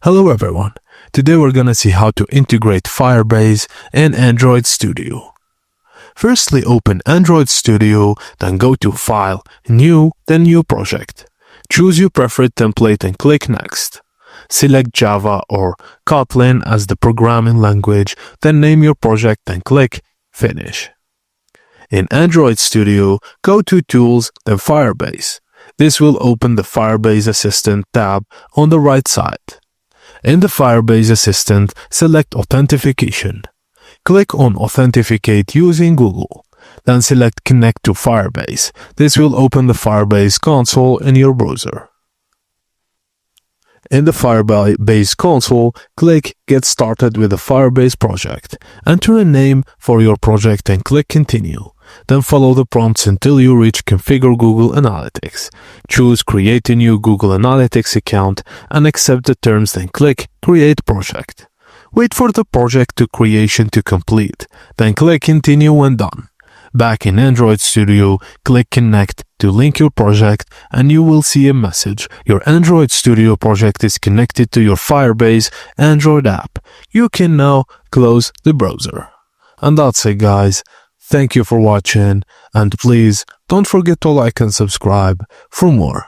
Hello everyone, today we're gonna see how to integrate Firebase in Android Studio. Firstly, open Android Studio, then go to File, New, then New Project. Choose your preferred template and click Next. Select Java or Kotlin as the programming language, then name your project and click Finish. In Android Studio, go to Tools, then Firebase. This will open the Firebase Assistant tab on the right side. In the Firebase Assistant, select Authentication. Click on Authenticate using Google. Then select Connect to Firebase. This will open the Firebase console in your browser. In the Firebase console, click Get Started with the Firebase project. Enter a name for your project and click Continue. Then follow the prompts until you reach Configure Google Analytics. Choose Create a new Google Analytics account and accept the terms, then click Create Project. Wait for the project creation to complete, then click Continue when done. Back in Android Studio, click Connect to link your project and you will see a message. Your Android Studio project is connected to your Firebase Android app. You can now close the browser. And that's it, guys. Thank you for watching, and please don't forget to like and subscribe for more.